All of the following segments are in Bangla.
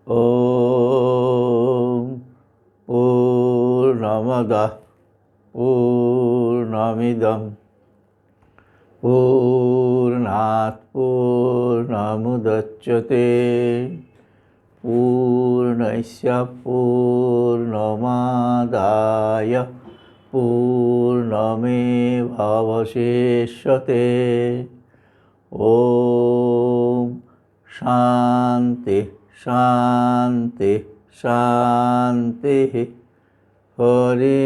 ॐ पूर्णमदः पूर्णमिदं पूर्णात् पूर्णमुदच्यते पूर्णस्य पूर्णमादाय पूर्णमेवावशिष्यते। ॐ शान्ति शान्ति शान्तिः। हरि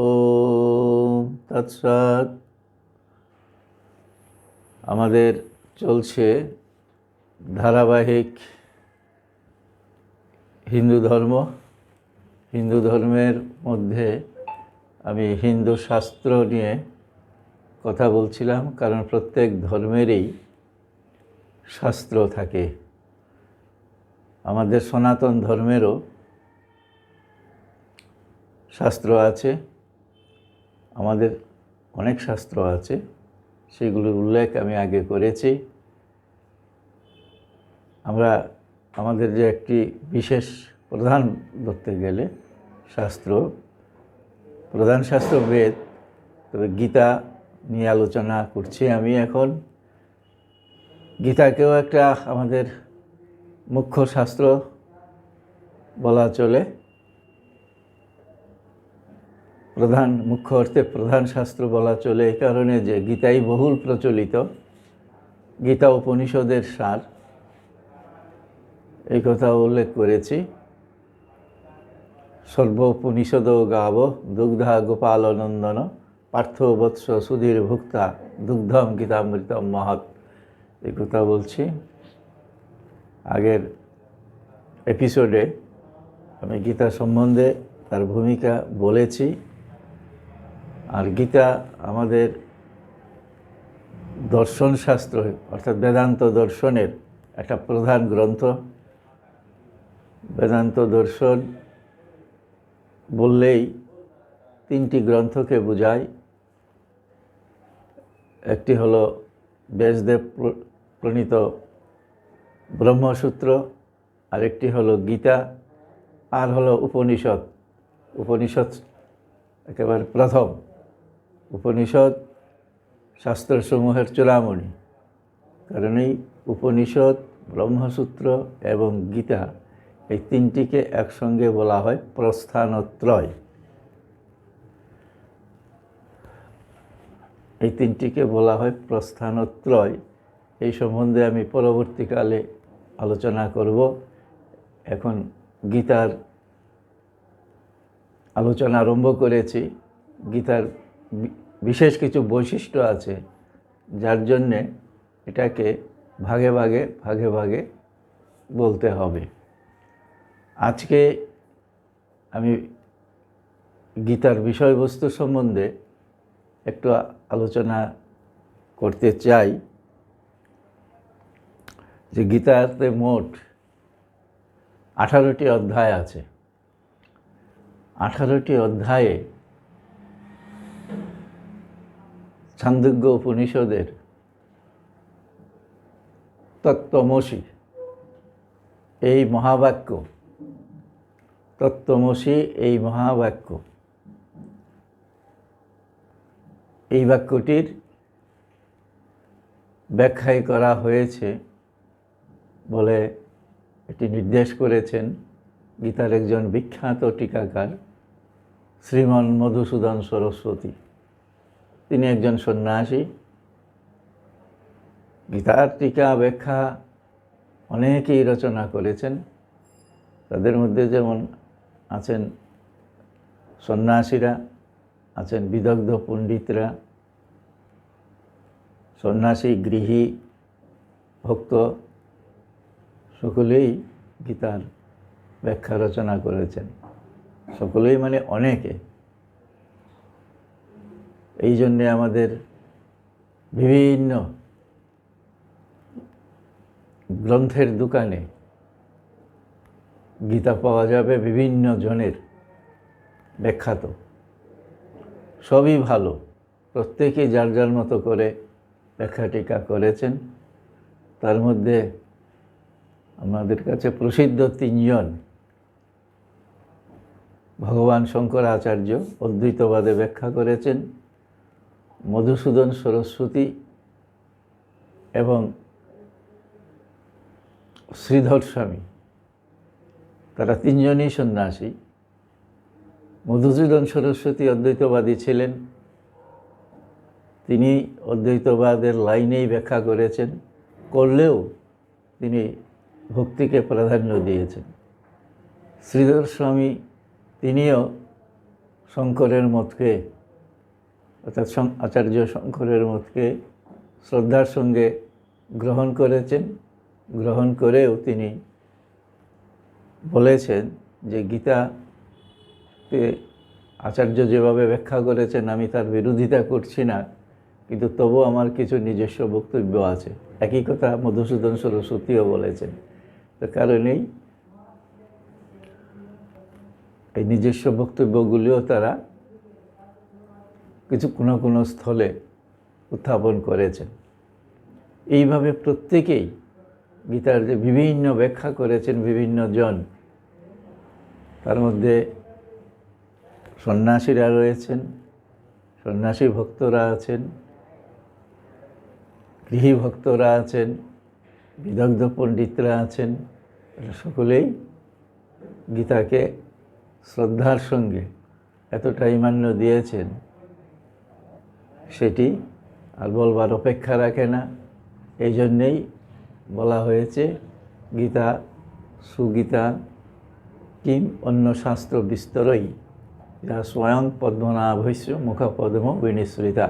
ओम तत्सत्। আমাদের চলছে ধারাবাহিক হিন্দু ধর্মের মধ্যে আমি হিন্দু শাস্ত্র নিয়ে কথা বলছিলাম, কারণ প্রত্যেক ধর্মেরই শাস্ত্র থাকে। আমাদের সনাতন ধর্মেরও শাস্ত্র আছে, আমাদের অনেক শাস্ত্র আছে, সেগুলোর উল্লেখ আমি আগে করেছি। আমরা আমাদের যে একটি বিশেষ প্রধান ধরতে গেলে প্রধান শাস্ত্র বেদ, তবে গীতা নিয়ে আলোচনা করছি আমি এখন। গীতাকেও একটা আমাদের মুখ্য শাস্ত্র বলা চলে, মুখ্য অর্থে প্রধান শাস্ত্র বলা চলে এই কারণে যে গীতাই বহুল প্রচলিত। গীতা উপনিষদের সার, এই কথা উল্লেখ করেছি। সর্বোপনিষদ গাব দুগ্ধা গোপালনন্দন পার্থ বৎস সুধীর ভুক্তা দুগ্ধম গীতামৃতম মহৎ, এই কথা বলছি। আগের এপিসোডে আমি গীতা সম্বন্ধে তার ভূমিকা বলেছি। আর গীতা আমাদের দর্শন শাস্ত্র অর্থাৎ বেদান্ত দর্শনের একটা প্রধান গ্রন্থ। বেদান্ত দর্শন বললেই তিনটি গ্রন্থকে বোঝায়। একটি হলো ব্যাসদেব প্রণীত ব্রহ্মসূত্র, আরেকটি হলো গীতা, আর হলো উপনিষদ। উপনিষদ একেবারে প্রথম। উপনিষদ শাস্ত্রসমূহের চূড়ামণি, কারণ এই উপনিষদ, ব্রহ্মসূত্র এবং গীতা, এই তিনটিকে একসঙ্গে বলা হয় প্রস্থানত্রয়। এই তিনটিকে বলা হয় প্রস্থানত্রয়। এই সম্বন্ধে আমি পরবর্তীকালে আলোচনা করব। এখন গীতার আলোচনা আরম্ভ করেছি। গীতার বিশেষ কিছু বৈশিষ্ট্য আছে, যার জন্যে এটাকে ভাগে ভাগে বলতে হবে। আজকে আমি গীতার বিষয়বস্তু সম্বন্ধে একটু আলোচনা করতে চাই। যে গীতাতে মোট 18টি অধ্যায় আছে। 18টি অধ্যায়ে ছান্দোগ্য উপনিষদের তত্ত্বমসি এই মহাবাক্য, তত্ত্বমসি এই মহাবাক্য, এই বাক্যটির ব্যাখ্যাই করা হয়েছে বলে এটি নির্দেশ করেছেন গীতার একজন বিখ্যাত টিকাকার শ্রীমন মধুসূদন সরস্বতী। তিনি একজন সন্ন্যাসী। গীতার টিকা ব্যাখ্যা অনেকেই রচনা করেছেন। তাদের মধ্যে যেমন আছেন সন্ন্যাসীরা, আছেন বিদগ্ধ পণ্ডিতরা, সন্ন্যাসী, গৃহী, ভক্ত, সকলেই গীতার ব্যাখ্যা রচনা করেছেন। সকলেই মানে অনেকে। এই জন্যে আমাদের বিভিন্ন গ্রন্থের দোকানে গীতা পাওয়া যাবে বিভিন্ন জনের ব্যাখ্যাত। সবই ভালো, প্রত্যেকেই যার যার মতো করে ব্যাখ্যা টিকা করেছেন। তার মধ্যে আমাদের কাছে প্রসিদ্ধ তিনজন ভগবান শঙ্করাচার্য অদ্বৈতবাদে ব্যাখ্যা করেছেন, মধুসূদন সরস্বতী এবং শ্রীধর স্বামী। তারা তিনজনই সন্ন্যাসী। মধুসূদন সরস্বতী অদ্বৈতবাদী ছিলেন, তিনি অদ্বৈতবাদের লাইনেই ব্যাখ্যা করেছেন, করলেও তিনি ভক্তিকে প্রাধান্য দিয়েছেন। শ্রীধর স্বামী তিনিও শঙ্করের মতকে অর্থাৎ আচার্য শঙ্করের মতকে শ্রদ্ধার সঙ্গে গ্রহণ করেছেন। গ্রহণ করেও তিনি বলেছেন যে গীতাতে আচার্য যেভাবে ব্যাখ্যা করেছেন আমি তার বিরোধিতা করছি না, কিন্তু তবু আমার কিছু নিজস্ব বক্তব্য আছে। একই কথা মধুসূদন সরস্বতীও বলেছেন। তো কারণেই এই নিজস্ব বক্তব্যগুলিও তারা কিছু কোনো স্থলে উত্থাপন করেছেন। এইভাবে প্রত্যেকেই গীতার যে বিভিন্ন ব্যাখ্যা করেছেন বিভিন্ন জন, তার মধ্যে সন্ন্যাসীরা রয়েছেন, সন্ন্যাসী ভক্তরা আছেন, গৃহী ভক্তরা আছেন, বিদগ্ধ পণ্ডিতরা আছেন। সকলেই গীতাকে শ্রদ্ধার সঙ্গে এতটাই মান্য দিয়েছেন, সেটি আর বলবার অপেক্ষা রাখে না। এই জন্যেই বলা হয়েছে গীতা সুগীতা কিম অন্য শাস্ত্র বিস্তরই যা স্বয়ং পদ্মনাভস্য মুখপদ্ম বিনিসৃতা।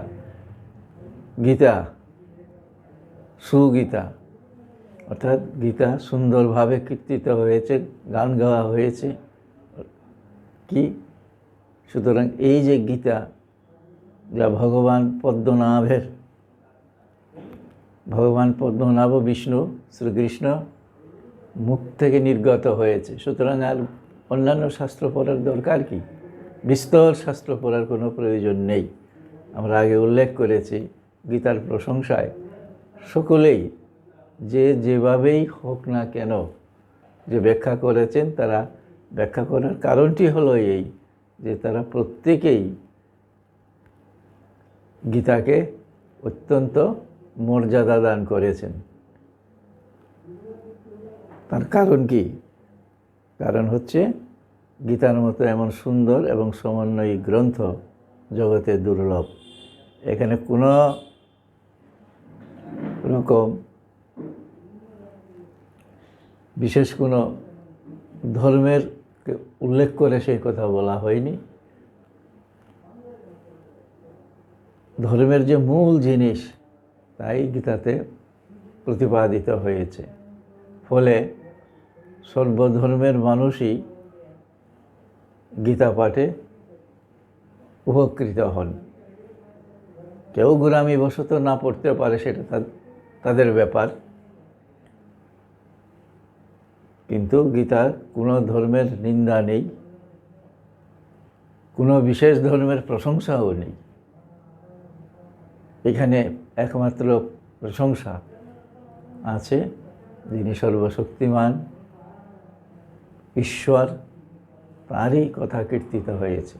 গীতা সুগীতা অর্থাৎ গীতা সুন্দরভাবে কীর্তিত হয়েছে, গান গাওয়া হয়েছে। কি সুতরাং এই যে গীতা, যা ভগবান পদ্মনাভ বিষ্ণু শ্রীকৃষ্ণ মুখ থেকে নির্গত হয়েছে, সুতরাং আর অন্যান্য শাস্ত্র পড়ার দরকার কি? বিস্তর শাস্ত্র পড়ার কোনো প্রয়োজন নেই। আমরা আগে উল্লেখ করেছি গীতার প্রশংসায় সকলেই যে যেভাবেই হোক না কেন যে ব্যাখ্যা করেছেন, তারা ব্যাখ্যা করার কারণটি হলো এই যে তারা প্রত্যেকেই গীতাকে অত্যন্ত মর্যাদা দান করেছেন। তার কারণ কি? কারণ হচ্ছে গীতার মতো এমন সুন্দর এবং সমন্বয়ী গ্রন্থ জগতে দুর্লভ। এখানে কোনো রকম বিশেষ কোনো ধর্মের উল্লেখ করে সেই কথা বলা হয়নি। ধর্মের যে মূল জিনিস তাই গীতাতে প্রতিপাদিত হয়েছে। ফলে সর্বধর্মের মানুষই গীতা পাঠে উপকৃত হন। কেউ গোঁড়ামিবশত না পড়তে পারে, সেটা তাদের ব্যাপার, কিন্তু গীতার কোনো ধর্মের নিন্দা নেই, কোনো বিশেষ ধর্মের প্রশংসাও নেই। এখানে একমাত্র প্রশংসা আছে যিনি সর্বশক্তিমান ঈশ্বর, তারই কথা কীর্তিত হয়েছে।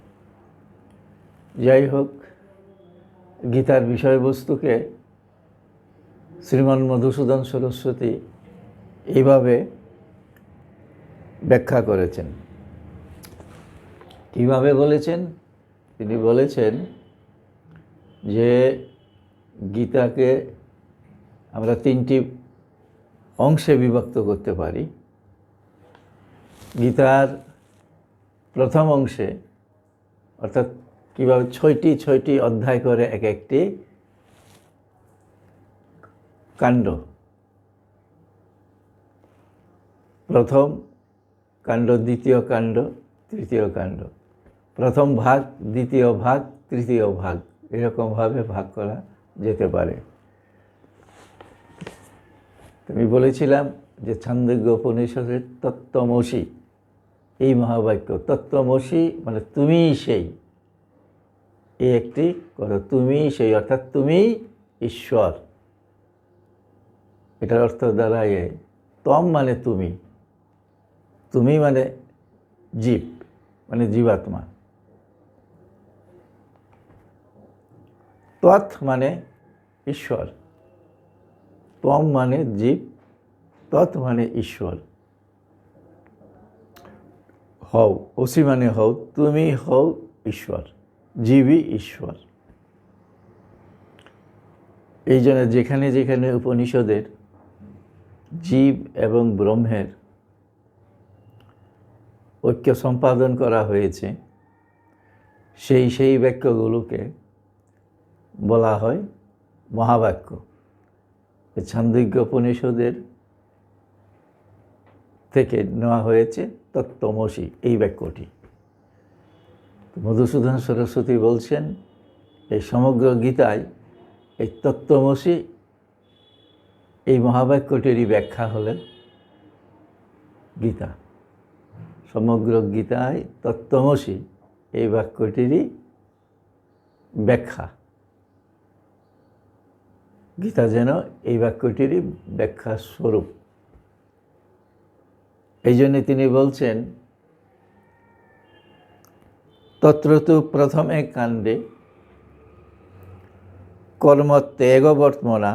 যাই হোক, গীতার বিষয়বস্তুকে শ্রীমান মধুসূদন সরস্বতী এইভাবে ব্যাখ্যা করেছেন। কীভাবে বলেছেন? তিনি বলেছেন যে গীতাকে আমরা তিনটি অংশে বিভক্ত করতে পারি। গীতার প্রথম অংশে অর্থাৎ কীভাবে ছয়টি অধ্যায় করে এক একটি কাণ্ড। প্রথম কাণ্ড, দ্বিতীয় কাণ্ড, তৃতীয় কাণ্ড। প্রথম ভাগ, দ্বিতীয় ভাগ, তৃতীয় ভাগ, এরকমভাবে ভাগ করা যেতে পারে। আমি বলেছিলাম যে ছান্দোগ্য উপনিষদের তত্ত্বমসি, এই মহাবাক্য তত্ত্বমসি মানে তুমিই সেই, এই একটি কথা, তুমিই সেই অর্থাৎ তুমি ঈশ্বর। এটার অর্থ দাঁড়ায় তম মানে তুমি, তুমি মানে জীব, মানে জীবাত্মা। তৎ মানে ঈশ্বর, তম মানে জীব, তৎ মানে ঈশ্বর। হও, অসি মানে হও, তুমি হও ঈশ্বর, জীবই ঈশ্বর। এই জন্য যেখানে যেখানে উপনিষদের জীব এবং ব্রহ্মের ঐক্য সম্পাদন করা হয়েছে, সেই বাক্যগুলোকে বলা হয় মহাবাক্য। ছান্দোগ্য উপনিষদের থেকে নেওয়া হয়েছে তত্ত্বমসি এই বাক্যটি। মধুসূদন সরস্বতী বলছেন এই সমগ্র গীতায় এই তত্ত্বমসি এই মহাবাক্যটিরই ব্যাখ্যা হলেন গীতা। সমগ্র গীতায় তত্ত্বমসি এই বাক্যটিরই ব্যাখ্যা। গীতা যেন এই বাক্যটিরই ব্যাখ্যা স্বরূপ। এই জন্যে তিনি বলছেন, তত্র তু প্রথমে কাণ্ডে কর্মত্যাগবর্তমনা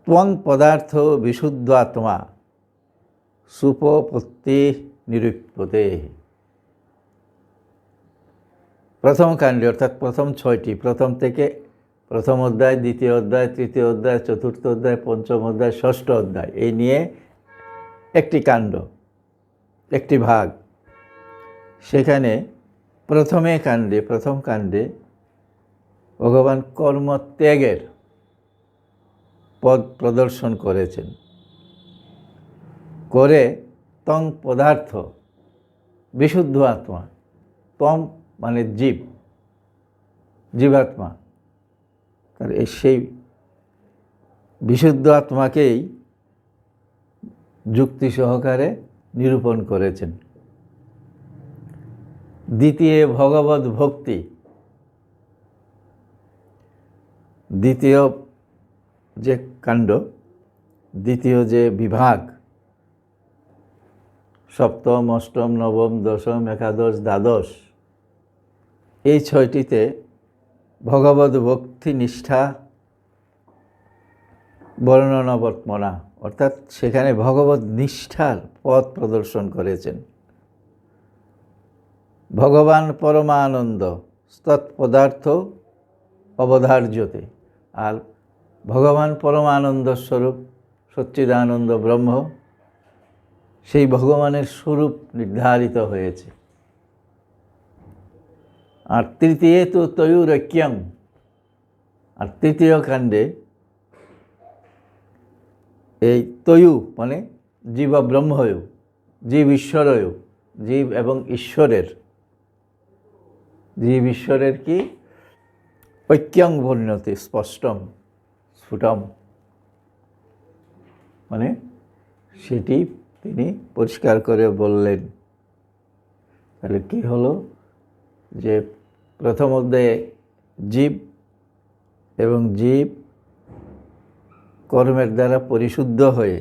ত্বং পদার্থ বিশুদ্ধাত্মা সুপপত্তি নিরুক্ততে। প্রথম কাণ্ডে অর্থাৎ প্রথম 6টি, প্রথম থেকে প্রথম অধ্যায়, দ্বিতীয় অধ্যায়, তৃতীয় অধ্যায়, চতুর্থ অধ্যায়, পঞ্চম অধ্যায়, ষষ্ঠ অধ্যায়, এই নিয়ে একটি কাণ্ড, একটি ভাগ। সেখানে প্রথম কাণ্ডে ভগবান কর্মত্যাগের পদ প্রদর্শন করেছেন, করে তং পদার্থ বিশুদ্ধ আত্মা, তম মানে জীব, জীবাত্মা, তার সেই বিশুদ্ধ আত্মাকেই যুক্তি সহকারে নিরূপণ করেছেন। দ্বিতীয় ভগবত ভক্তি, দ্বিতীয় যে কাণ্ড, দ্বিতীয় যে বিভাগ, সপ্তম, অষ্টম, নবম, দশম, একাদশ, দ্বাদশ, এই 6টিতে ভগবত ভক্তি নিষ্ঠা বর্ণনাবর্তমনা, অর্থাৎ সেখানে ভগবত নিষ্ঠার পথ প্রদর্শন করেছেন। ভগবান পরমানন্দ তৎপদার্থ অবধার্যতে, আর ভগবান পরমানন্দ স্বরূপ সচ্চিদানন্দ ব্রহ্ম, সেই ভগবানের স্বরূপ নির্ধারিত হয়েছে। আর তৃতীয় তো তয়ুরৈক্যম, আর তৃতীয় কাণ্ডে এই তয়ু মানে জীব ব্রহ্ময়ু, জীব ঈশ্বরয়ু, জীব এবং ঈশ্বরের, জীব ঈশ্বরের কি ঐক্যং বর্ণতে স্পষ্টম স্ফুটম, মানে সেটি তিনি পরিষ্কার করে বললেন। তাহলে কি হলো, যে প্রথম অধ্যায়ে জীব এবং জীব কর্মের দ্বারা পরিশুদ্ধ হয়ে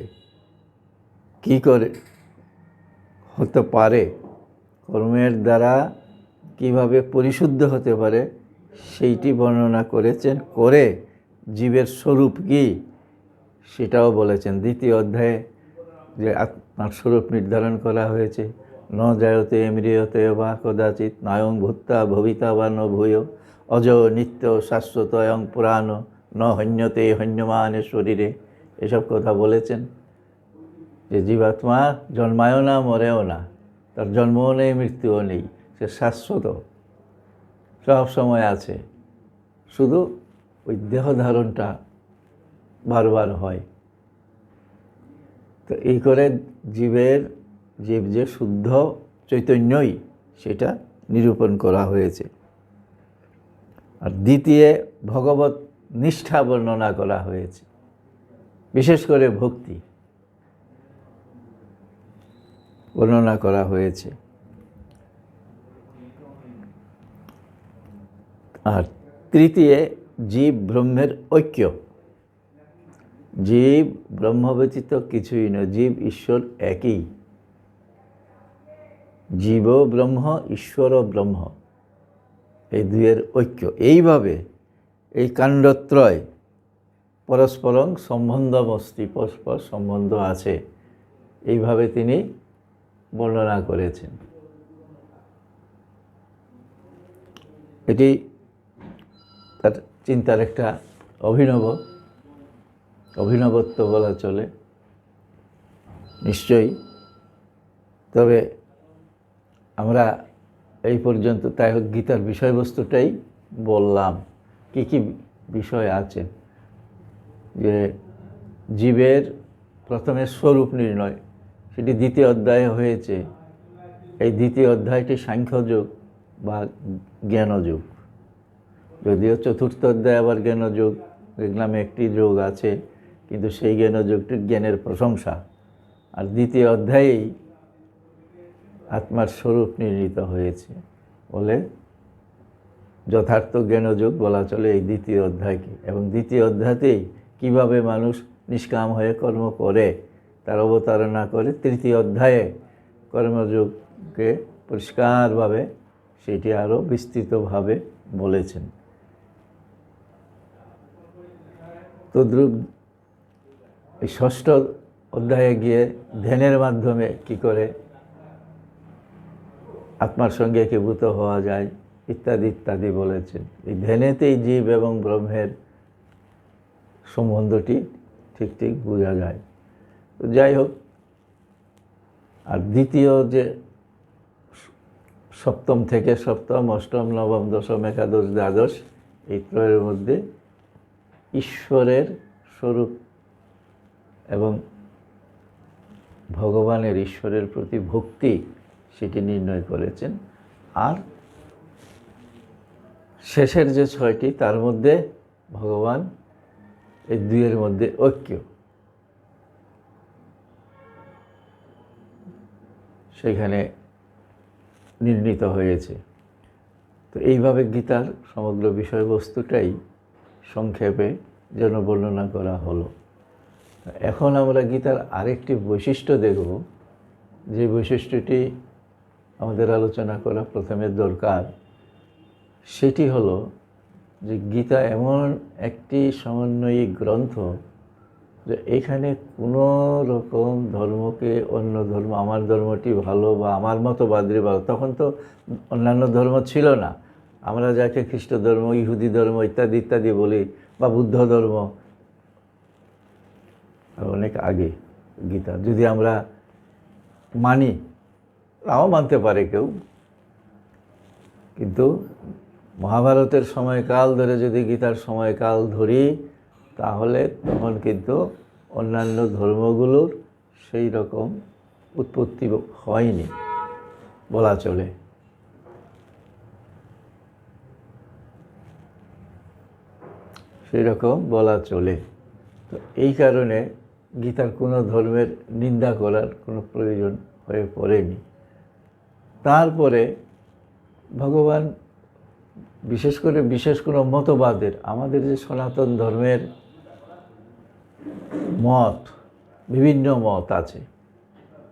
কি করে হতে পারে, কর্মের দ্বারা কিভাবে পরিশুদ্ধ হতে পারে সেইটি বর্ণনা করেছেন, করে জীবের স্বরূপ কি সেটাও বলেছেন। দ্বিতীয় অধ্যায়ে যে আত্মার স্বরূপ নির্ধারণ করা হয়েছে, ন জায়তে ম্রিয়তে বা কদাচিৎ, নয়ং ভূত্তা ভবিতা বা ন ভূয়, অজ নিত্য শাশ্বত অয়ং পুরাণ, ন হন্যতে হন্যমানে শরীরে, এসব কথা বলেছেন। যে জীবাত্মা জন্মায়ও না, মরেও না, তার জন্মও নেই, মৃত্যুও নেই, সে শাশ্বত, সব সময় আছে, শুধু ওই দেহ ধারণটা বারবার হয়। তো এই করে জীব যে শুদ্ধ চৈতন্যই সেটা নিরূপণ করা হয়েছে। আর দ্বিতীয় ভগবত নিষ্ঠা বর্ণনা করা হয়েছে, বিশেষ করে ভক্তি বর্ণনা করা হয়েছে। আর তৃতীয় জীব ব্রহ্মের ঐক্য, জীব ব্রহ্ম ব্যতীত কিছুই নয়, জীব ঈশ্বর একই। জীব ব্রহ্ম, ঈশ্বর ব্রহ্ম, এই দুইয়ের ঐক্য। এইভাবে এই কাণ্ডত্রয় পরস্পরং সম্বন্ধমস্তি, পরস্পর সম্বন্ধ আছে, এইভাবে তিনি বর্ণনা করেছেন। এটি তার চিন্তার একটা অভিনবত্ব বলা চলে নিশ্চয়ই। তবে আমরা এই পর্যন্ত তাই হোক গীতার বিষয়বস্তুটাই বললাম, কি কি বিষয় আছে। যে জীবের প্রথমে স্বরূপ নির্ণয়, সেটি দ্বিতীয় অধ্যায়ে হয়েছে। এই দ্বিতীয় অধ্যায়টি সাংখ্যযোগ বা জ্ঞানযোগ, যদিও চতুর্থ অধ্যায় আবার জ্ঞানযোগ নামে একটি যোগ আছে, কিন্তু সেই জ্ঞানযোগটি জ্ঞানের প্রশংসা। আর দ্বিতীয় অধ্যায়েই আত্মার স্বরূপ নির্ণীত হয়েছে বলে যথার্থ জ্ঞানযোগ বলা চলে এই দ্বিতীয় অধ্যায়কে। এবং দ্বিতীয় অধ্যায়তেই কিভাবে মানুষ নিষ্কাম হয়ে কর্ম করে তার অবতারণা করে তৃতীয় অধ্যায়ে কর্মযোগকে পরিষ্কারভাবে সেটি আরও বিস্তৃতভাবে বলেছেন। তদ্রূপ এই ষষ্ঠ অধ্যায়ে গিয়ে ধ্যানের মাধ্যমে কি করে আত্মার সঙ্গে একীভূত হওয়া যায় ইত্যাদি ইত্যাদি বলেছেন। এই ধ্যানেতেই জীব এবং ব্রহ্মের সম্বন্ধটি ঠিক ঠিক বোঝা যায়। তো যাই হোক, আর দ্বিতীয় যে সপ্তম থেকে সপ্তম, অষ্টম, নবম, দশম, একাদশ, দ্বাদশ, এই ত্রয়ের মধ্যে ঈশ্বরের স্বরূপ এবং ভগবানের ঈশ্বরের প্রতি ভক্তি সেটি নির্ণয় করেছেন। আর শেষের যে ছয়টি তার মধ্যে ভগবান এই দুইয়ের মধ্যে ঐক্য সেখানে নির্ণীত হয়েছে। তো এইভাবে গীতার সমগ্র বিষয়বস্তুটাই সংক্ষেপে যেন বর্ণনা করা হলো। এখন আমরা গীতার আরেকটি বৈশিষ্ট্য দেখব, যে বৈশিষ্ট্যটি আমাদের আলোচনা করা প্রথমে দরকার। সেটি হলো যে গীতা এমন একটি সমন্বয়ী গ্রন্থ যে এখানে কোনো রকম ধর্মকে অন্য ধর্ম, আমার ধর্মটি ভালো বা আমার মতবাদী ভালো, তখন তো অন্যান্য ধর্ম ছিল না। আমরা যাকে খ্রিস্ট ধর্ম, ইহুদি ধর্ম ইত্যাদি ইত্যাদি বলি, বা বুদ্ধ ধর্ম, অনেক আগে গীতা যদি আমরা মানি, নাও মানতে পারে কেউ, কিন্তু মহাভারতের সময়কাল ধরে যদি গীতার সময়কাল ধরি, তাহলে তখন কিন্তু অন্যান্য ধর্মগুলোর সেই রকম উৎপত্তি হয়নি বলা চলে। সেই রকম বলা চলে। তো এই কারণে গীতার কোনো ধর্মের নিন্দা করার কোনো প্রয়োজন হয়ে পড়েনি। তারপরে ভগবান বিশেষ কোনো মতবাদের, আমাদের যে সনাতন ধর্মের মত, বিভিন্ন মত আছে,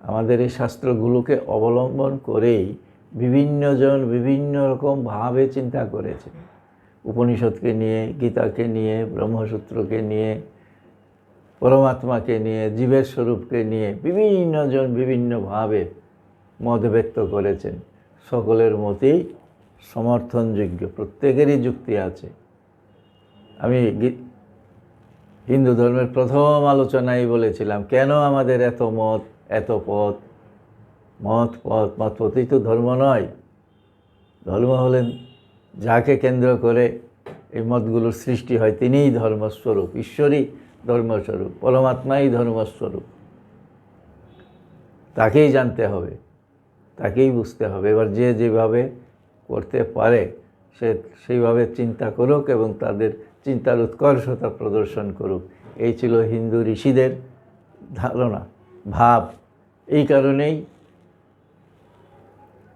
আমাদের এই শাস্ত্রগুলোকে অবলম্বন করেই বিভিন্নজন বিভিন্ন রকম ভাবে চিন্তা করেছেন। উপনিষদকে নিয়ে, গীতাকে নিয়ে, ব্রহ্মসূত্রকে নিয়ে, পরমাত্মাকে নিয়ে, জীবের স্বরূপকে নিয়ে বিভিন্নজন বিভিন্নভাবে মত ব্যক্ত করেছেন। সকলের মতেই সমর্থনযোগ্য, প্রত্যেকেরই যুক্তি আছে। আমি হিন্দু ধর্মের প্রথম আলোচনায় বলেছিলাম, কেন আমাদের এত মত, এত পথ। মতপথই তো ধর্ম নয়। ধর্ম হলেন যাকে কেন্দ্র করে এই মতগুলোর সৃষ্টি হয়, তিনিই ধর্মস্বরূপ, ঈশ্বরই ধর্মস্বরূপ, পরমাত্মাই ধর্মস্বরূপ। তাকেই জানতে হবে, তাকেই বুঝতে হবে। এবার যে যেভাবে করতে পারে সে সেইভাবে চিন্তা করুক এবং তাদের চিন্তার উৎকর্ষতা প্রদর্শন করুক। এই ছিল হিন্দু ঋষিদের ধারণা, ভাব। এই কারণেই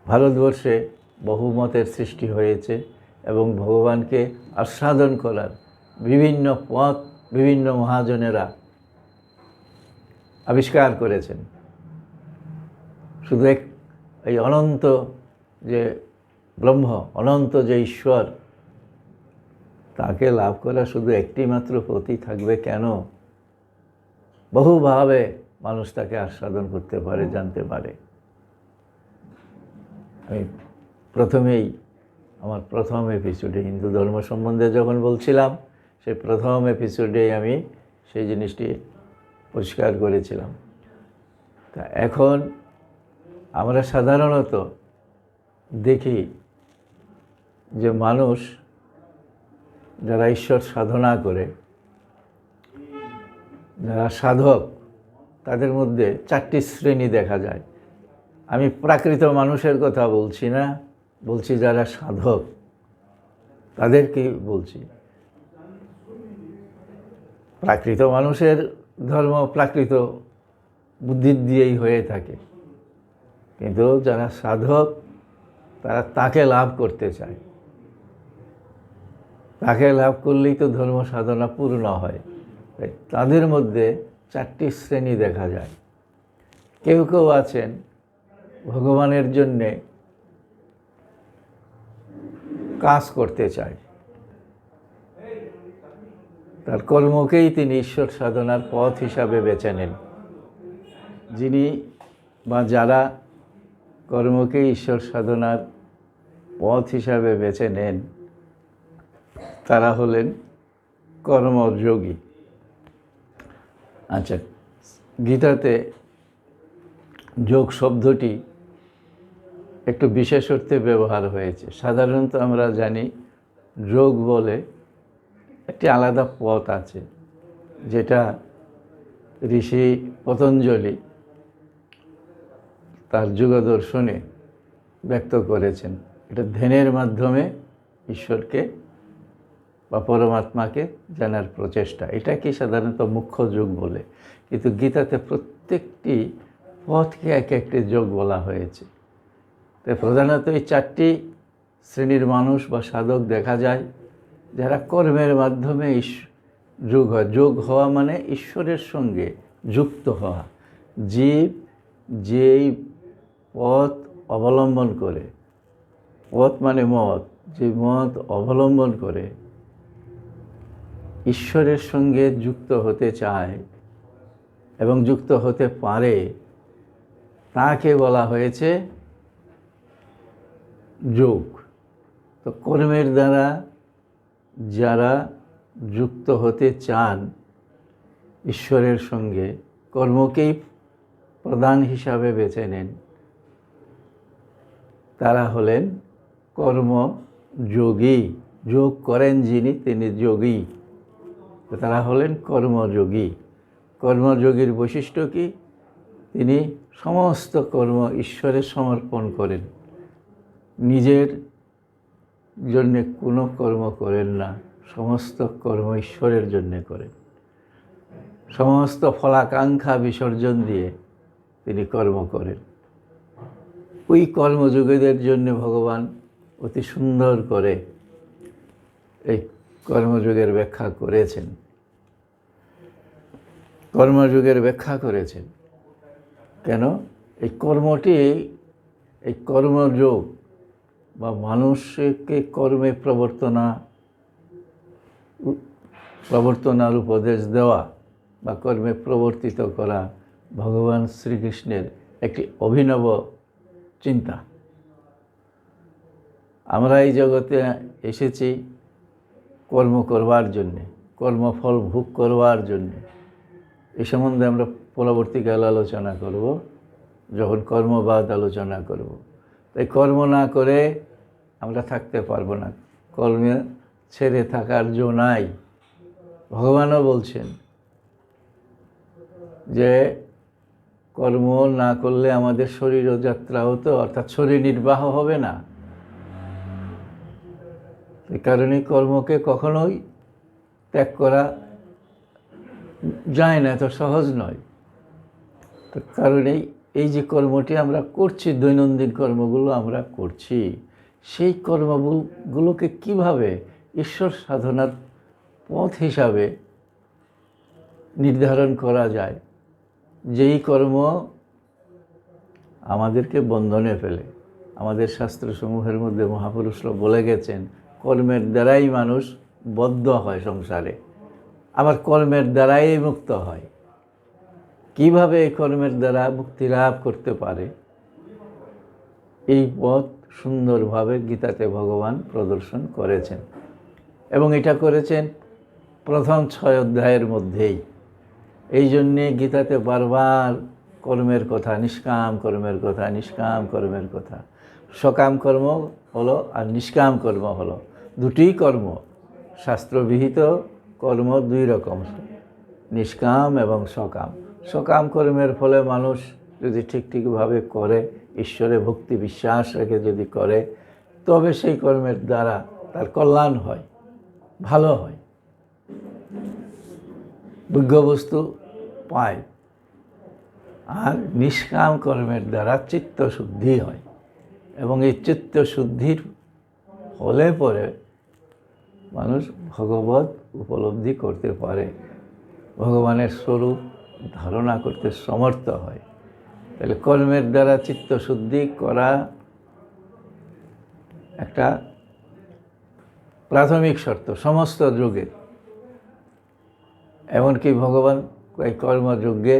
ভারতবর্ষে বহুমতের সৃষ্টি হয়েছে এবং ভগবানকে আস্বাদন করার বিভিন্ন পথ বিভিন্ন মহাজনেরা আবিষ্কার করেছেন। শুধু এই অনন্ত যে ব্রহ্ম, অনন্ত যে ঈশ্বর, তাকে লাভ করা শুধু একটি মাত্র পথই থাকবে কেন? বহুভাবে মানুষ তাকে আস্বাদন করতে পারে, জানতে পারে। আমি প্রথমেই আমার প্রথম এপিসোডে হিন্দু ধর্ম সম্বন্ধে যখন বলছিলাম, সেই প্রথম এপিসোডেই আমি সেই জিনিসটি পরিষ্কার করেছিলাম। তা এখন আমরা সাধারণত দেখি যে মানুষ যারা ঈশ্বর সাধনা করে, যারা সাধক, তাদের মধ্যে 4টি শ্রেণী দেখা যায়। আমি প্রাকৃত মানুষের কথা বলছি না, বলছি যারা সাধক তাদেরকে বলছি। প্রাকৃত মানুষের ধর্ম প্রাকৃত বুদ্ধি দিয়েই হয়ে থাকে, কিন্তু যারা সাধক তারা তাকে লাভ করতে চায়। তাকে লাভ করলেই তো ধর্ম সাধনা পূর্ণ হয়। তাই তাদের মধ্যে 4টি শ্রেণী দেখা যায়। কেউ কেউ আছেন ভগবানের জন্যে কাজ করতে চায়, তার কর্মকেই তিনি ঈশ্বর সাধনার পথ হিসাবে বেছে নেন। যিনি বা যারা কর্মকে ঈশ্বর সাধনার পথ হিসাবে বেছে নেন, তারা হলেন কর্মযোগী। আচ্ছা, গীতাতে যোগ শব্দটি একটু বিশেষ অর্থে ব্যবহার হয়েছে। সাধারণত আমরা জানি যোগ বলে একটি আলাদা পথ আছে, যেটা ঋষি পতঞ্জলি তার যোগ দর্শনে ব্যক্ত করেছেন। এটা ধ্যানের মাধ্যমে ঈশ্বরকে বা পরমাত্মাকে জানার প্রচেষ্টা, এটাকে সাধারণত মুখ্য যোগ বলে। কিন্তু গীতাতে প্রত্যেকটি পথকে এক একটি যোগ বলা হয়েছে। তাই প্রধানত এই 4টি শ্রেণীর মানুষ বা সাধক দেখা যায়, যারা কর্মের মাধ্যমে যোগ হয়। যোগ হওয়া মানে ঈশ্বরের সঙ্গে যুক্ত হওয়া। জীব যেই পথ অবলম্বন করে, পথ মানে মত, যে মত অবলম্বন করে ঈশ্বরের সঙ্গে যুক্ত হতে চায় এবং যুক্ত হতে পারে, তাকে বলা হয়েছে যোগ। তো কর্মের দ্বারা যারা যুক্ত হতে চান ঈশ্বরের সঙ্গে, কর্মকেই প্রধান হিসাবে বেছে নেন, তারা হলেন কর্মযোগী। যোগ করেন যিনি, তিনি যোগী। তারা হলেন কর্মযোগী। কর্মযোগীর বৈশিষ্ট্য কি? তিনি সমস্ত কর্ম ঈশ্বরে সমর্পণ করেন, নিজের জন্যে কোনো কর্ম করেন না, সমস্ত কর্ম ঈশ্বরের জন্যে করেন। সমস্ত ফলাকাঙ্ক্ষা বিসর্জন দিয়ে তিনি কর্ম করেন। ওই কর্মযোগীদের জন্য ভগবান অতি সুন্দর করে এই কর্মযোগের ব্যাখ্যা করেছেন। কর্মযোগের ব্যাখ্যা করেছেন কেন? এই কর্মটি, এই কর্মযোগ বা মানুষকে কর্মে প্রবর্তনার উপদেশ দেওয়া বা কর্মে প্রবর্তিত করা ভগবান শ্রীকৃষ্ণের একটি অভিনব চিন্তা। আমরা এই জগতে এসেছি কর্ম করবার জন্যে, কর্মফল ভোগ করবার জন্যে। এই সম্বন্ধে আমরা পরবর্তীকালে আলোচনা করব, যখন কর্মবাদ আলোচনা করব। তাই কর্ম না করে আমরা থাকতে পারবো না, কর্মে ছেড়ে থাকার জো নাই। ভগবানও বলছেন যে কর্ম না করলে আমাদের শরীরও যাত্রা হতো, অর্থাৎ শরীর নির্বাহ হবে না। এই কারণে কর্মকে কখনোই ত্যাগ করা যায় না, এত সহজ নয়। তার কারণেই এই যে কর্মটি আমরা করছি, দৈনন্দিন কর্মগুলো আমরা করছি, সেই কর্মগুলোকে কিভাবে ঈশ্বর সাধনার পথ হিসাবে নির্ধারণ করা যায়, যেই কর্ম আমাদেরকে বন্ধনে ফেলে। আমাদের শাস্ত্রসমূহের মধ্যে মহাপুরুষরা বলে গেছেন, কর্মের দ্বারাই মানুষ বদ্ধ হয় সংসারে, আবার কর্মের দ্বারাই মুক্ত হয়। কিভাবে এই কর্মের দ্বারা মুক্তি লাভ করতে পারে, এই পথ সুন্দরভাবে গীতাতে ভগবান প্রদর্শন করেছেন, এবং এটা করেছেন প্রথম 6 অধ্যায়ের মধ্যেই। এই জন্যে গীতাতে বারবার কর্মের কথা, নিষ্কাম কর্মের কথা, নিষ্কাম কর্মের কথা। সকাম কর্ম হলো আর নিষ্কাম কর্ম হলো, দুটিই কর্ম। শাস্ত্রবিহিত কর্ম 2 রকম, নিষ্কাম এবং সকাম। সকাম কর্মের ফলে মানুষ যদি ঠিকভাবে করে, ঈশ্বরে ভক্তি বিশ্বাস রেখে যদি করে, তবে সেই কর্মের দ্বারা তার কল্যাণ হয়, ভালো হয়, ভোগ্যবস্তু পায়। আর নিষ্কাম কর্মের দ্বারা চিত্তশুদ্ধি হয়, এবং এই চিত্তশুদ্ধির হলে পরে মানুষ ভগবত উপলব্ধি করতে পারে, ভগবানের স্বরূপ ধারণা করতে সমর্থ হয়। তাহলে কর্মের দ্বারা চিত্তশুদ্ধি করা একটা প্রাথমিক শর্ত সমস্ত যুগের। এমনকি ভগবান এই কর্মযজ্ঞে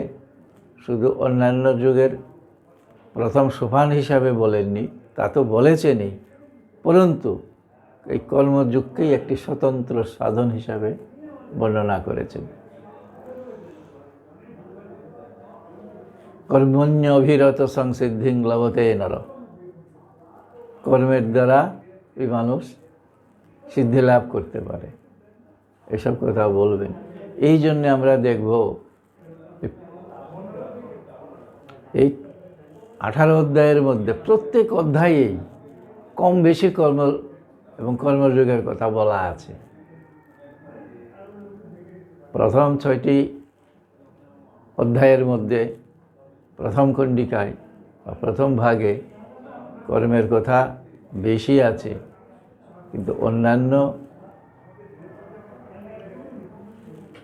শুধু অন্যান্য যুগের প্রথম সোপান হিসাবে বলেননি, তা তো বলেছেনই, পরন্তু এই কর্মযজ্ঞকেই একটি স্বতন্ত্র সাধন হিসাবে বর্ণনা করেছেন। কর্মণ্য অভিরত সংসিদ্ধিং লভতে নর। কর্মের দ্বারা এই মানুষ সিদ্ধি লাভ করতে পারে, এসব কথা বলবেন। এই জন্যে আমরা দেখব এই 18 অধ্যায়ের মধ্যে প্রত্যেক অধ্যায়েই কম বেশি কর্ম এবং কর্মযোগের কথা বলা আছে। প্রথম 6টি অধ্যায়ের মধ্যে প্রথম খণ্ডিকায় বা প্রথম ভাগে কর্মের কথা বেশি আছে, কিন্তু অন্যান্য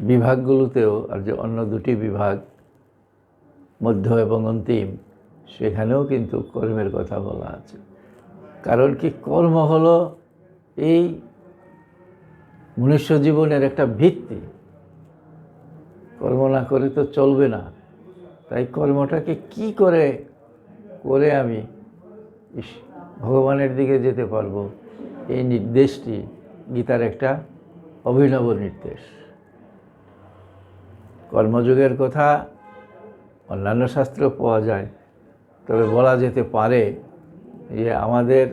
বিভাগগুলোতেও, আর যে অন্য 2টি বিভাগ মধ্য এবং অন্তিম, সেখানেও কিন্তু কর্মের কথা বলা আছে। কারণ কি, কর্ম হলো এই মনুষ্য জীবনের একটা ভিত্তি। কর্ম না করে তো চলবে না। তাই কর্মটাকে কি করে করে আমি ভগবানের দিকে যেতে পারবো, এই নির্দেশটি গীতার একটা অভিনব নির্দেশ। কর্মযোগের কথা অন্যান্য শাস্ত্র পাওয়া যায়, তবে বলা যেতে পারে যে আমাদের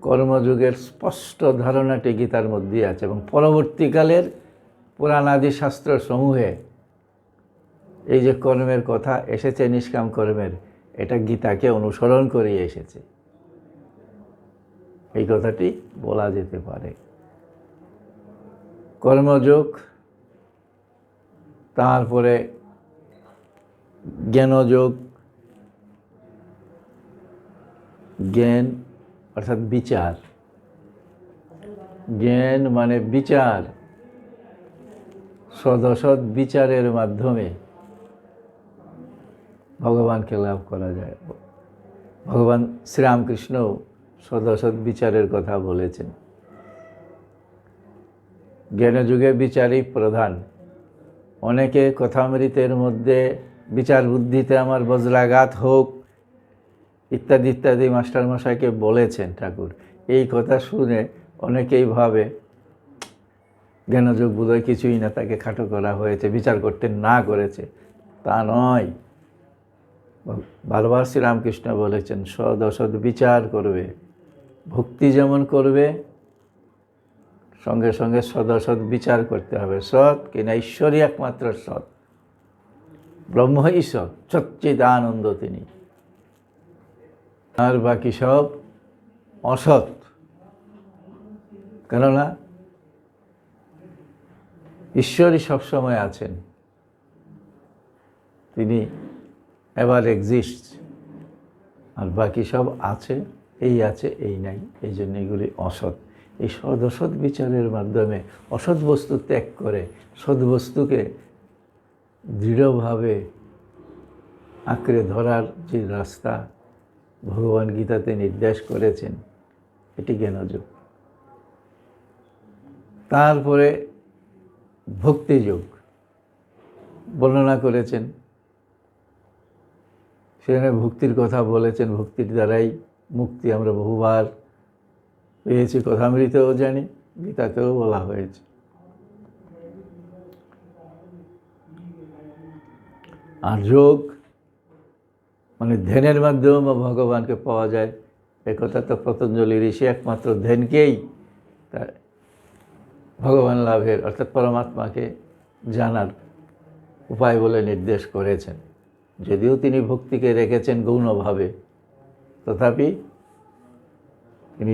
কর্মযোগের স্পষ্ট ধারণাটি গীতার মধ্যেই আছে, এবং পরবর্তীকালের পুরাণাদি শাস্ত্র সমূহে এই যে কর্মের কথা এসেছে, নিষ্কাম কর্মের, এটা গীতাকে অনুসরণ করে এসেছে, এই কথাটি বলা যেতে পারে। কর্মযোগ, তারপরে জ্ঞানযোগ, জ্ঞান অর্থাৎ বিচার। জ্ঞান মানে বিচার, সদসৎ বিচারের মাধ্যমে ভগবানকে লাভ করা যায়। ভগবান শ্রীরামকৃষ্ণও সদসৎ বিচারের কথা বলেছেন। জ্ঞানযুগে বিচারই প্রধান। অনেকে কথামৃতের মধ্যে বিচার বুদ্ধিতে আমার বজ্রাঘাত হোক ইত্যাদি ইত্যাদি মাস্টারমশাইকে বলেছেন ঠাকুর। এই কথা শুনে অনেকেই ভাবে জ্ঞানযোগ বোধহয় কিছুই না, তাকে খাটো করা হয়েছে, বিচার করতে না করেছে। তা নয়, বারবার শ্রীরামকৃষ্ণ বলেছেন সদ অসৎ বিচার করবে। ভক্তি যেমন করবে, সঙ্গে সঙ্গে সদ অসৎ বিচার করতে হবে। সৎ কিনা ঈশ্বরই একমাত্র সৎ, ব্রহ্মই সৎ, সচ্চিদানন্দ তিনি, আর বাকি সব অসৎ। কেননা ঈশ্বরই সবসময় আছেন, তিনি এভার এক্সিস্ট, আর বাকি সব আছে, এই আছে এই নাই, এই জন্য এগুলি অসৎ। এই সদ অসৎ বিচারের মাধ্যমে অসৎ বস্তু ত্যাগ করে সৎ বস্তুকে দৃঢ়ভাবে আঁকড়ে ধরার যে রাস্তা ভগবান গীতাতে নির্দেশ করেছেন, এটি জ্ঞানযোগ। তারপরে ভক্তিযোগ বর্ণনা করেছেন, সেখানে ভক্তির কথা বলেছেন। ভক্তির দ্বারাই মুক্তি আমরা বহুবার পেয়েছি, কথামৃতেও জানি, গীতাতেও বলা হয়েছে। আর যোগ মানে ধ্যানের মাধ্যমে ভগবানকে পাওয়া যায়, একথা তো পতঞ্জলি ঋষি একমাত্র ধ্যানকেই তার ভগবান লাভের অর্থাৎ পরমাত্মাকে জানার উপায় বলে নির্দেশ করেছেন। যদিও তিনি ভক্তিকে রেখেছেন গৌণভাবে, তথাপি তিনি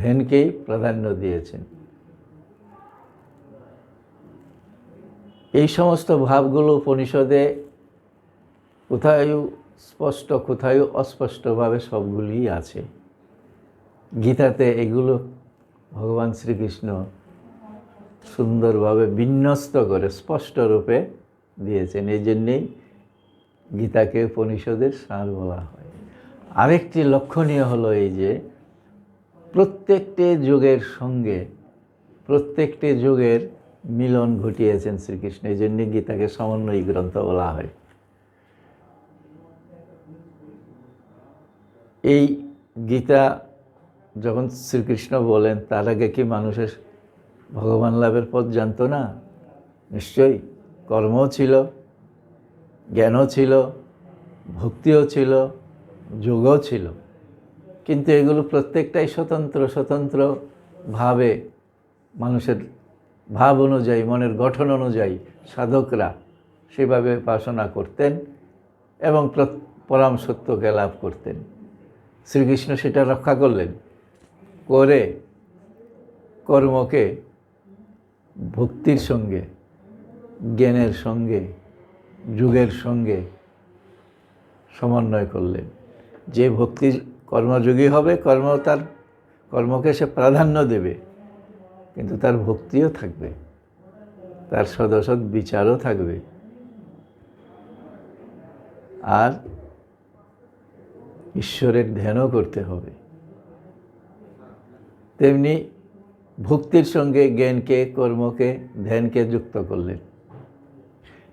ধ্যানকেই প্রাধান্য দিয়েছেন। এই সমস্ত ভাবগুলো উপনিষদে কোথায় স্পষ্ট, কোথায় অস্পষ্টভাবে সবগুলিই আছে। গীতাতে এগুলো ভগবান শ্রীকৃষ্ণ সুন্দরভাবে বিন্যস্ত করে স্পষ্ট রূপে দিয়েছেন। এই জন্যেই গীতাকে উপনিষদের সার বলা হয়। আরেকটি লক্ষণীয় হলো এই যে প্রত্যেকটি যুগের সঙ্গে প্রত্যেকটি যুগের মিলন ঘটিয়েছেন শ্রীকৃষ্ণ। এই জন্যে গীতাকে সমন্বয়ী গ্রন্থ বলা হয়। এই গীতা যখন শ্রীকৃষ্ণ বলেন, তার আগে কি মানুষের ভগবান লাভের পথ জানতো না? নিশ্চয়ই কর্মও ছিল, জ্ঞানও ছিল, ভক্তিও ছিল, যোগও ছিল, কিন্তু এগুলো প্রত্যেকটাই স্বতন্ত্র স্বতন্ত্রভাবে মানুষের ভাব অনুযায়ী, মনের গঠন অনুযায়ী সাধকরা সেভাবে উপাসনা করতেন এবং পরম সত্যকে লাভ করতেন। শ্রীকৃষ্ণ সেটা রক্ষা করলেন, করে কর্মকে ভক্তির সঙ্গে, জ্ঞানের সঙ্গে, যুগের সঙ্গে সমন্বয় করলেন। যে ভক্তি কর্মযোগী হবে, কর্মকে সে প্রাধান্য দেবে, কিন্তু তার ভক্তিও থাকবে, তার সদসৎ বিচারও থাকবে, আর ঈশ্বরের ধ্যানও করতে হবে। তেমনি ভক্তির সঙ্গে জ্ঞানকে, কর্মকে, ধ্যানকে যুক্ত করলেন।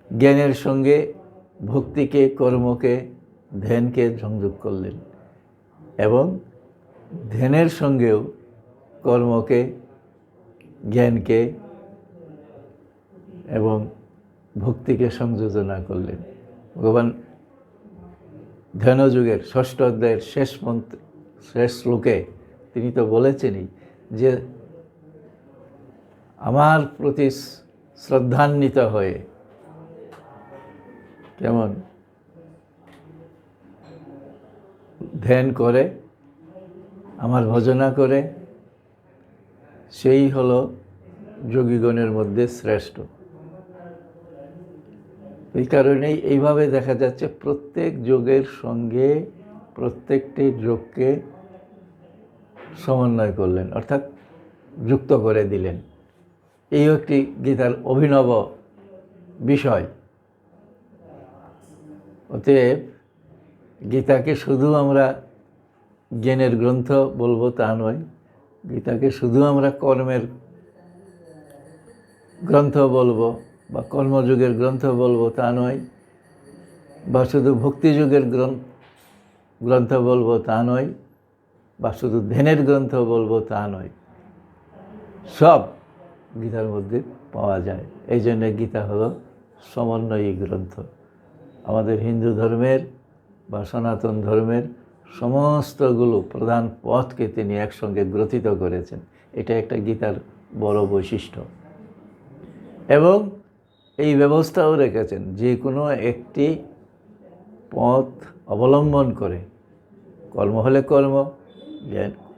জ্ঞানের সঙ্গে ভক্তিকে, কর্মকে, ধ্যানকে সংযোগ করলেন এবং ধ্যানের সঙ্গেও কর্মকে, জ্ঞানকে এবং ভক্তিকে সংযোজনা করলেন। ভগবান ধ্যানযুগের 6ষ্ঠ অধ্যায়ের শেষ শ্লোকে তিনি তো বলেছেনই যে আমার প্রতি শ্রদ্ধান্বিত হয়ে, কেমন ধ্যান করে, আমার ভজনা করে, সেই হলো যোগীগণের মধ্যে শ্রেষ্ঠ। এই কারণেই এইভাবে দেখা যাচ্ছে প্রত্যেক যোগের সঙ্গে প্রত্যেকটি যোগকে সমন্বয় করলেন, অর্থাৎ যুক্ত করে দিলেন। এই একটি গীতার অভিনব বিষয়। অতএব গীতাকে শুধু আমরা জ্ঞানের গ্রন্থ বলবো তা নয়, গীতাকে শুধু আমরা কর্মের গ্রন্থ বলবো বা কর্মযুগের গ্রন্থ বলবো তা নয়, বা শুধু ভক্তিযুগের গ্রন্থ বলবো তা নয়, বা শুধু ধ্যানের গ্রন্থ বলবো তা নয়, সব গীতার মধ্যে পাওয়া যায়। এই জন্য গীতা হলো সমন্বয়ী গ্রন্থ। আমাদের হিন্দু ধর্মের বা সনাতন ধর্মের সমস্তগুলো প্রধান পথকে তিনি একসঙ্গে গ্রথিত করেছেন। এটা একটা গীতার বড় বৈশিষ্ট্য। এবং এই ব্যবস্থাও রেখেছেন, যে কোনো একটি পথ অবলম্বন করে, কর্ম হলে কর্ম,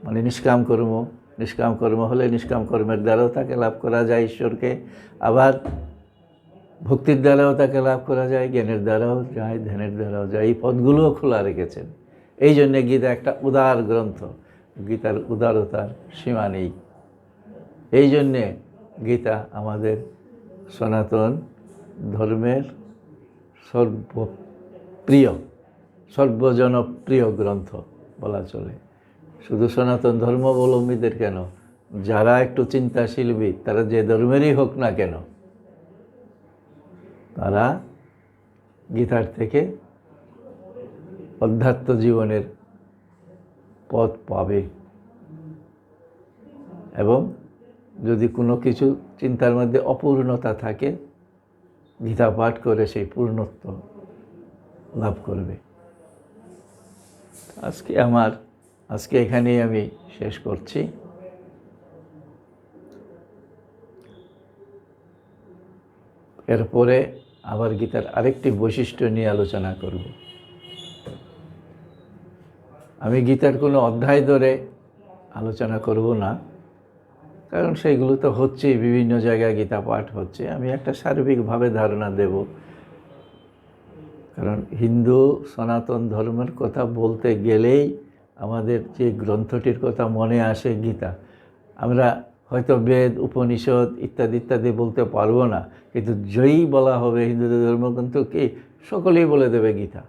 মানে নিষ্কাম কর্ম হলে নিষ্কাম কর্মের দ্বারাও তাকে লাভ করা যায় ঈশ্বরকে, আবার ভক্তির দ্বারাও তাকে লাভ করা যায়, জ্ঞানের দ্বারাও যায়, ধ্যানের দ্বারাও যায়। এই পথগুলোও খোলা রেখেছেন। এই জন্যে গীতা একটা উদার গ্রন্থ, গীতার উদারতার সীমা নেই। এই জন্যে গীতা আমাদের সনাতন ধর্মের সর্বপ্রিয়, সর্বজনপ্রিয় গ্রন্থ বলা চলে। শুধু সনাতন ধর্মাবলম্বীদের কেন, যারা একটু চিন্তাশীলবিদ, তারা যে ধর্মেরই হোক না কেন, তারা গীতার থেকে অধ্যাত্ম জীবনের পথ পাবে। এবং যদি কোনো কিছু চিন্তার মধ্যে অপূর্ণতা থাকে, গীতা পাঠ করে সেই পূর্ণত্ব লাভ করবে। আজকে এখানেই আমি শেষ করছি। এরপরে আবার গীতার আরেকটি বৈশিষ্ট্য নিয়ে আলোচনা করব। আমি গীতার কোনো অধ্যায় ধরে আলোচনা করব না, কারণ সেইগুলো তো হচ্ছেই, বিভিন্ন জায়গায় গীতা পাঠ হচ্ছে। আমি একটা সার্বিকভাবে ধারণা দেব, কারণ হিন্দু সনাতন ধর্মের কথা বলতে গেলেই আমাদের যে গ্রন্থটির কথা মনে আসে গীতা। আমরা হয়তো বেদ, উপনিষদ ইত্যাদি ইত্যাদি বলতে পারবো না, কিন্তু যেই বলা হবে হিন্দুদের ধর্মগ্রন্থ কি, সকলেই বলে দেবে গীতা।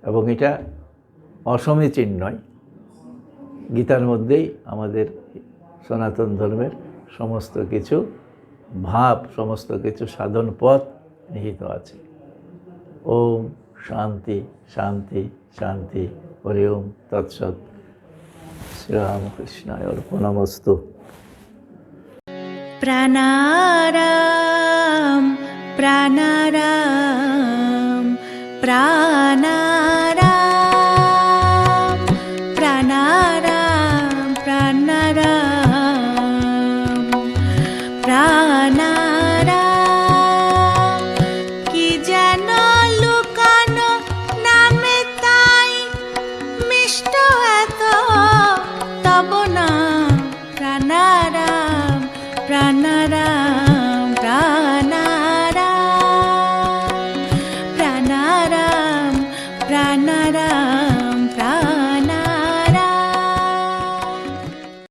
এবং এটা অসমীচীন নয়। গীতার মধ্যেই আমাদের সনাতন ধর্মের সমস্ত কিছু ভাব, সমস্ত কিছু সাধন পথ নিহিত আছে। ওম শান্তি শান্তি শান্তি, হরি ওম তৎসৎ। শ্রীরামকৃষ্ণায় অর্পণমস্তু। প্রাণারাম প্রাণারাম প্রাণারাম প্রাণারাম প্রাণারাম প্রাণারাম, কি যেন লুকানো নামে তাই মিষ্ট এত তব নাম। প্রাণারাম প্রাণারাম প্রাণারাম প্রাণারাম প্রাণারাম।